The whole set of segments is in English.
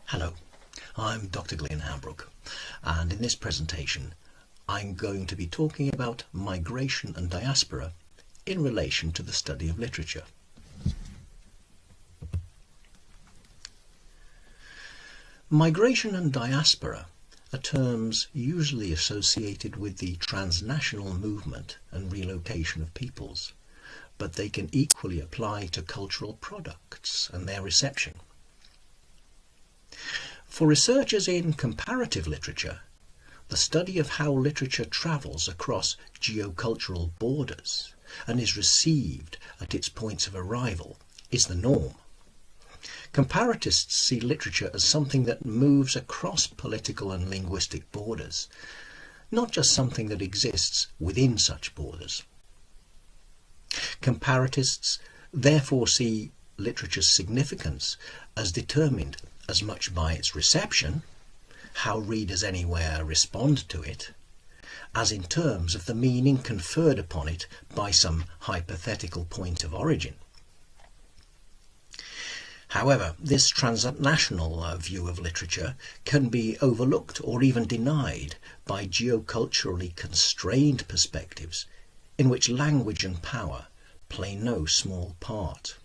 Hello, I'm Dr. Glyn Hambrook, and in this presentation I'm going to be talking about migration and diaspora in relation to the study of literature. Migration and diaspora are terms usually associated with the transnational movement and relocation of peoples, but they can equally apply to cultural products and their reception. For researchers in comparative literature, the study of how literature travels across geocultural borders and is received at its points of arrival is the norm. Comparatists see literature as something that moves across political and linguistic borders, not just something that exists within such borders. Comparatists therefore see literature's significance as determined as much by its reception, how readers anywhere respond to it, as in terms of the meaning conferred upon it by some hypothetical point of origin. However, this transnational view of literature can be overlooked or even denied by geoculturally constrained perspectives in which language and power play no small part.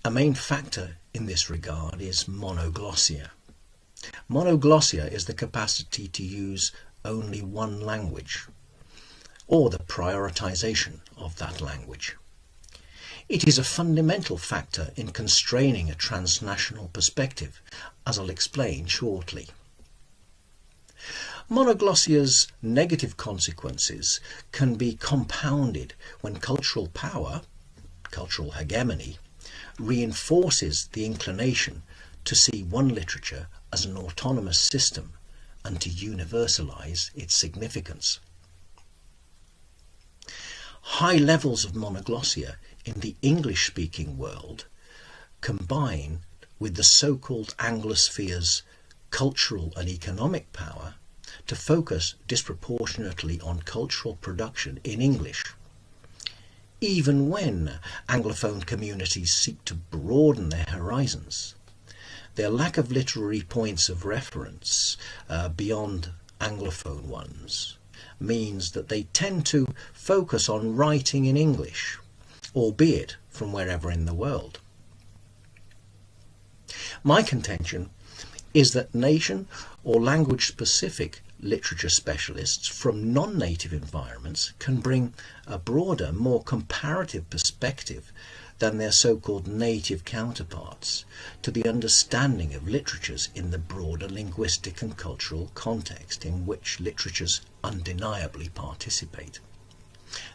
A main factor in this regard is monoglossia. Monoglossia is the capacity to use only one language, or the prioritization of that language. It is a fundamental factor in constraining a transnational perspective, as I'll explain shortly. Monoglossia's negative consequences can be compounded when cultural power, cultural hegemony, reinforces the inclination to see one literature as an autonomous system and to universalize its significance. High levels of monoglossia in the English-speaking world combine with the so-called Anglosphere's cultural and economic power to focus disproportionately on cultural production in English. Even when Anglophone communities seek to broaden their horizons, their lack of literary points of reference beyond Anglophone ones means that they tend to focus on writing in English, albeit from wherever in the world. My contention is that nation or language-specific literature specialists from non-native environments can bring a broader, more comparative perspective than their so-called native counterparts to the understanding of literatures in the broader linguistic and cultural context in which literatures undeniably participate.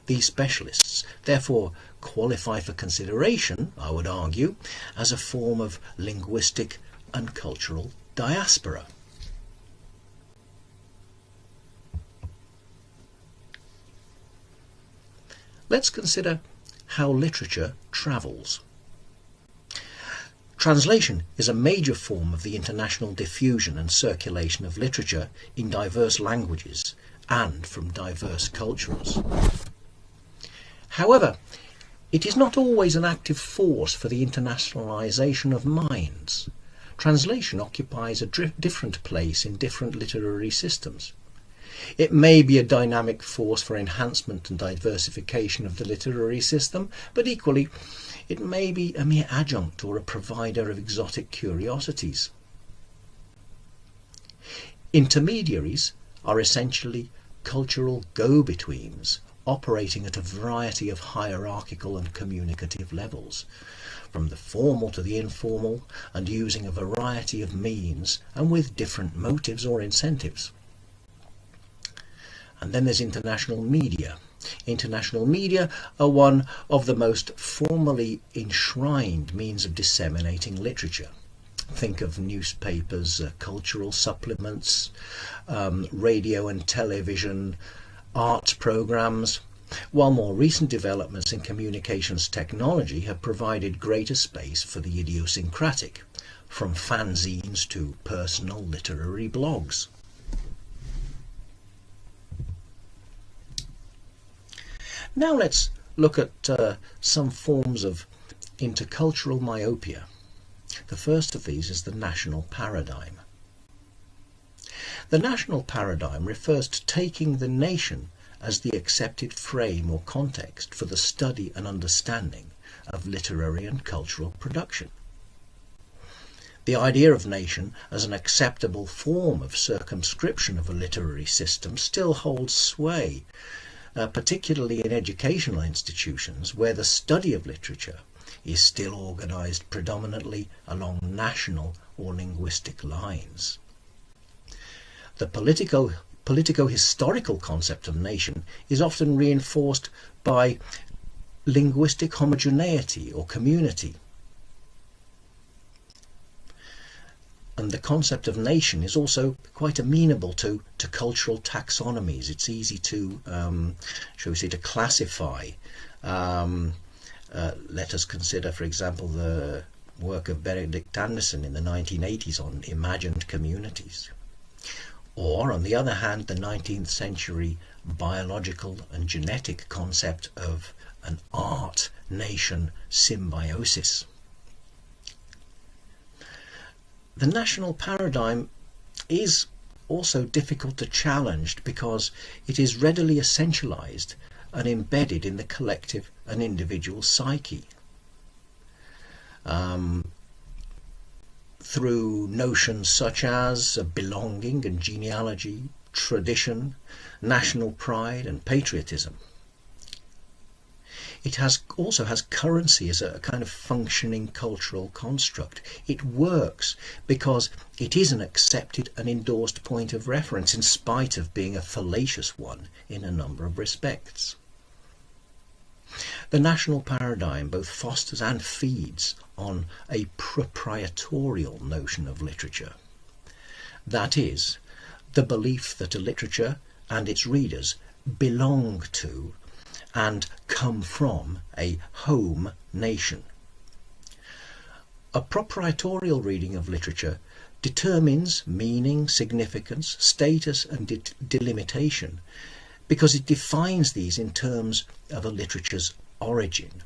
These specialists therefore qualify for consideration, I would argue, as a form of linguistic and cultural diaspora. Let's consider how literature travels. Translation is a major form of the international diffusion and circulation of literature in diverse languages and from diverse cultures. However, it is not always an active force for the internationalization of minds. Translation occupies a different place in different literary systems. It may be a dynamic force for enhancement and diversification of the literary system, but equally it may be a mere adjunct or a provider of exotic curiosities. Intermediaries are essentially cultural go-betweens operating at a variety of hierarchical and communicative levels, from the formal to the informal, and using a variety of means and with different motives or incentives. And then there's international media. International media are one of the most formally enshrined means of disseminating literature. Think of newspapers, cultural supplements, radio and television, art programs, while more recent developments in communications technology have provided greater space for the idiosyncratic, from fanzines to personal literary blogs. Now let's look at some forms of intercultural myopia. The first of these is the national paradigm. The national paradigm refers to taking the nation as the accepted frame or context for the study and understanding of literary and cultural production. The idea of nation as an acceptable form of circumscription of a literary system still holds sway, particularly in educational institutions where the study of literature is still organised predominantly along national or linguistic lines. The politico-historical concept of nation is often reinforced by linguistic homogeneity or community. And the concept of nation is also quite amenable to cultural taxonomies. It's easy to, shall we say, to classify. Let us consider, for example, the work of Benedict Anderson in the 1980s on imagined communities. Or, on the other hand, the 19th century biological and genetic concept of an art-nation symbiosis. The national paradigm is also difficult to challenge because it is readily essentialized and embedded in the collective and individual psyche. Through notions such as belonging and genealogy, tradition, national pride and patriotism. It also has currency as a kind of functioning cultural construct. It works because it is an accepted and endorsed point of reference in spite of being a fallacious one in a number of respects. The national paradigm both fosters and feeds on a proprietorial notion of literature. That is, the belief that a literature and its readers belong to and come from a home nation. A proprietorial reading of literature determines meaning, significance, status and delimitation because it defines these in terms of a literature's origin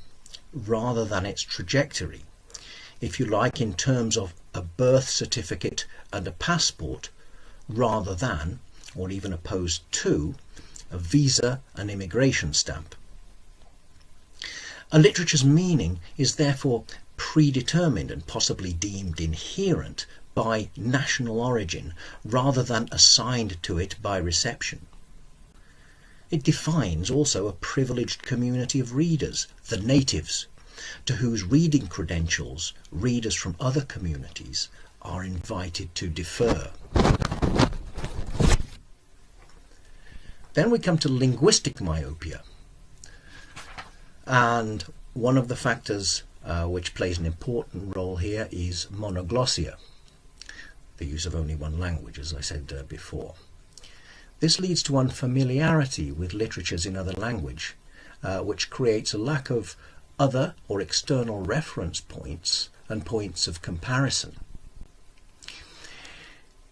rather than its trajectory, if you like, in terms of a birth certificate and a passport rather than, or even opposed to, a visa and immigration stamp. A literature's meaning is therefore predetermined and possibly deemed inherent by national origin rather than assigned to it by reception. It defines also a privileged community of readers, the natives, to whose reading credentials readers from other communities are invited to defer. Then we come to linguistic myopia. And one of the factors which plays an important role here is monoglossia, the use of only one language, as I said before. This leads to unfamiliarity with literatures in other language, which creates a lack of other or external reference points and points of comparison.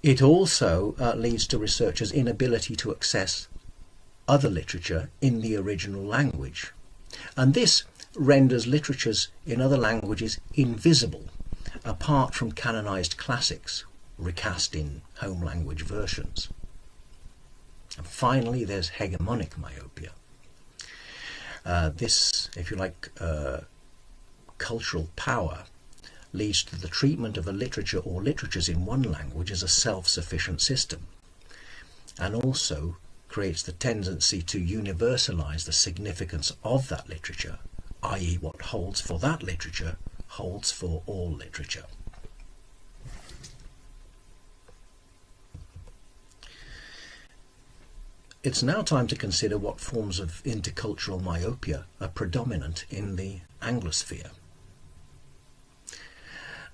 It also leads to researchers' inability to access other literature in the original language, and this renders literatures in other languages invisible, apart from canonized classics recast in home language versions. And finally, there's hegemonic myopia. This, if you like, cultural power leads to the treatment of a literature or literatures in one language as a self-sufficient system, and also creates the tendency to universalize the significance of that literature, i.e. what holds for that literature holds for all literature. It's now time to consider what forms of intercultural myopia are predominant in the Anglosphere.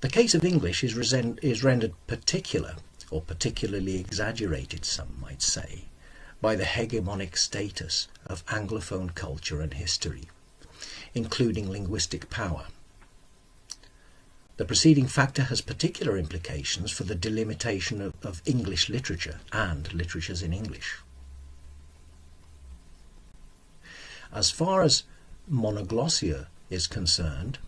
The case of English is rendered particular, or particularly exaggerated, some might say, by the hegemonic status of Anglophone culture and history, including linguistic power. The preceding factor has particular implications for the delimitation of English literature and literatures in English. As far as monoglossia is concerned,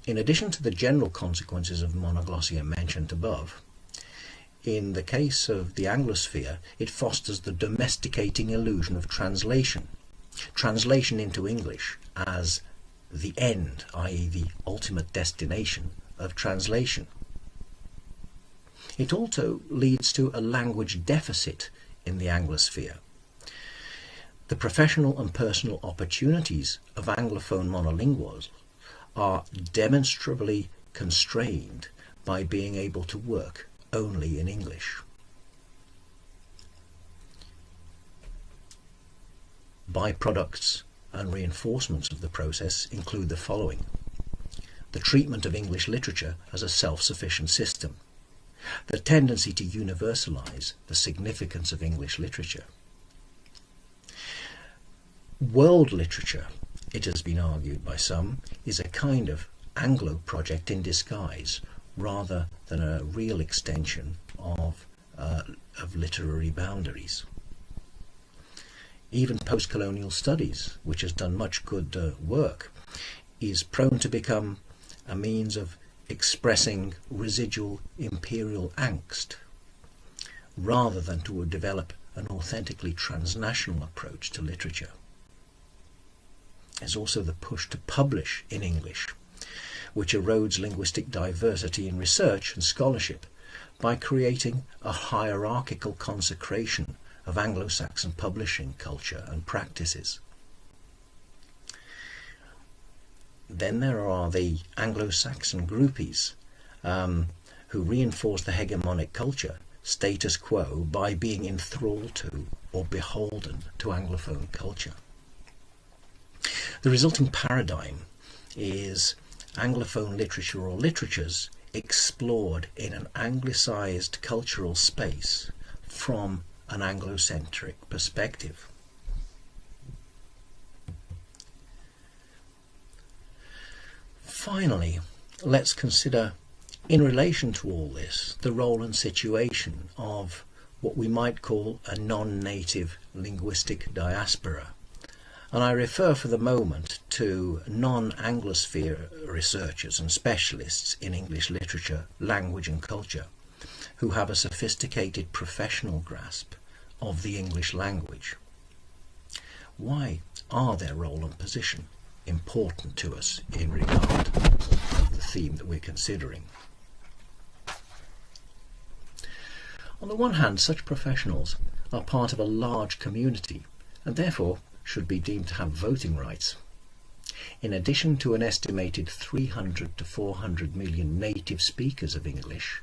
In addition to the general consequences of monoglossia mentioned above, in the case of the Anglosphere, it fosters the domesticating illusion of translation into English as the end, i.e. the ultimate destination of translation. It also leads to a language deficit in the Anglosphere. The professional and personal opportunities of Anglophone monolinguals are demonstrably constrained by being able to work only in English. Byproducts and reinforcements of the process include the following: the treatment of English literature as a self-sufficient system, the tendency to universalize the significance of English literature. World literature, it has been argued by some, is a kind of Anglo project in disguise, rather than a real extension of literary boundaries. Even post-colonial studies, which has done much good work, is prone to become a means of expressing residual imperial angst, rather than to develop an authentically transnational approach to literature. There's also the push to publish in English, which erodes linguistic diversity in research and scholarship by creating a hierarchical consecration of Anglo-Saxon publishing culture and practices. Then there are the Anglo-Saxon groupies who reinforce the hegemonic culture status quo by being enthralled to or beholden to Anglophone culture. The resulting paradigm is Anglophone literature or literatures explored in an Anglicised cultural space from an Anglocentric perspective. Finally, let's consider, in relation to all this, the role and situation of what we might call a non-native linguistic diaspora. And I refer for the moment to non-Anglosphere researchers and specialists in English literature, language and culture, who have a sophisticated professional grasp of the English language. Why are their role and position important to us in regard to the theme that we're considering? On the one hand, such professionals are part of a large community and therefore should be deemed to have voting rights. In addition to an estimated 300 to 400 million native speakers of English,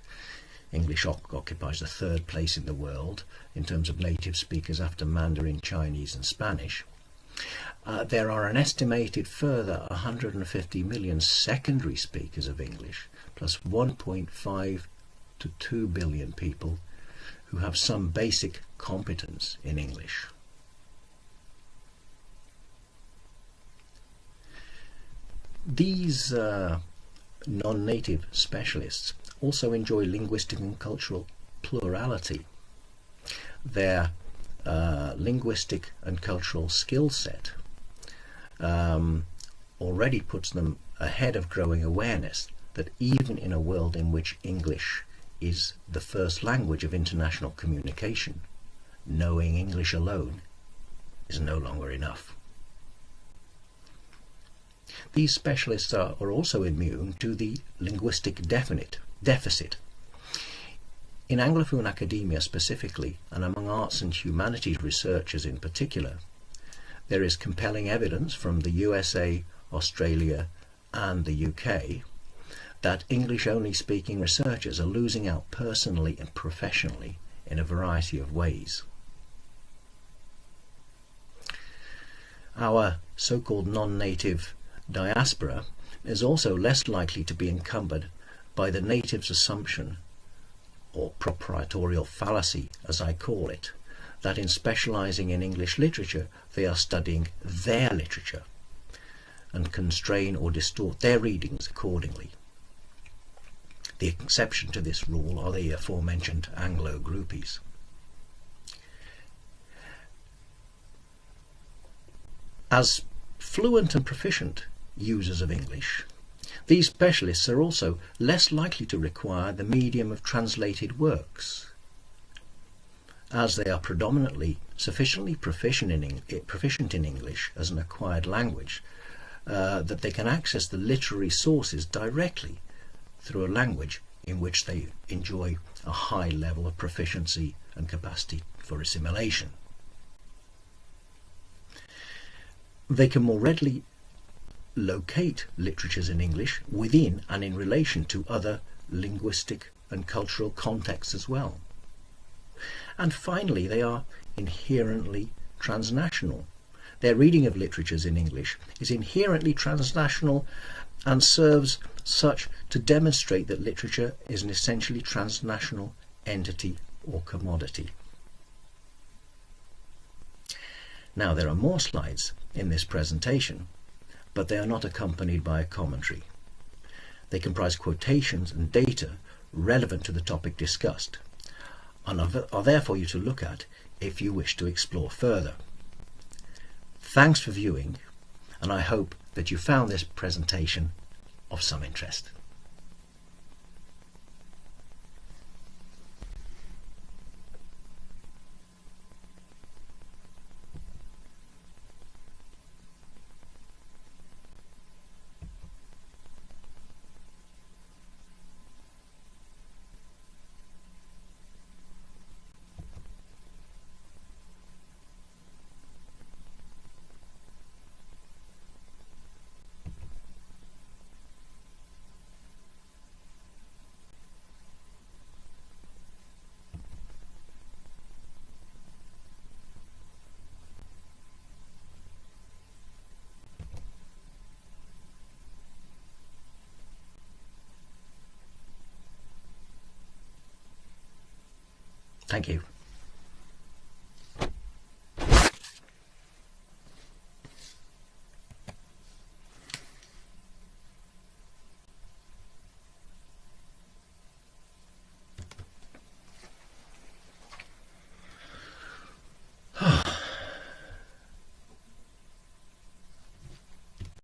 English occupies the third place in the world in terms of native speakers after Mandarin, Chinese and Spanish. There are an estimated further 150 million secondary speakers of English, plus 1.5 to 2 billion people who have some basic competence in English. These non-native specialists also enjoy linguistic and cultural plurality. Their linguistic and cultural skill set already puts them ahead of growing awareness that even in a world in which English is the first language of international communication, knowing English alone is no longer enough. These specialists are also immune to the linguistic deficit. In Anglophone academia specifically, and among arts and humanities researchers in particular, there is compelling evidence from the USA, Australia and the UK that English-only speaking researchers are losing out personally and professionally in a variety of ways. Our so-called non-native diaspora is also less likely to be encumbered by the native's assumption, or proprietorial fallacy as I call it, that in specialising in English literature they are studying their literature and constrain or distort their readings accordingly. The exception to this rule are the aforementioned Anglo groupies. As fluent and proficient users of English, These specialists are also less likely to require the medium of translated works, as they are predominantly sufficiently proficient in English as an acquired language that they can access the literary sources directly through a language in which they enjoy a high level of proficiency and capacity for assimilation. They can more readily locate literatures in English within and in relation to other linguistic and cultural contexts as well. And finally, they are inherently transnational. Their reading of literatures in English is inherently transnational and serves such to demonstrate that literature is an essentially transnational entity or commodity. Now, there are more slides in this presentation, but they are not accompanied by a commentary. They comprise quotations and data relevant to the topic discussed, and are there for you to look at if you wish to explore further. Thanks for viewing, and I hope that you found this presentation of some interest. Thank you.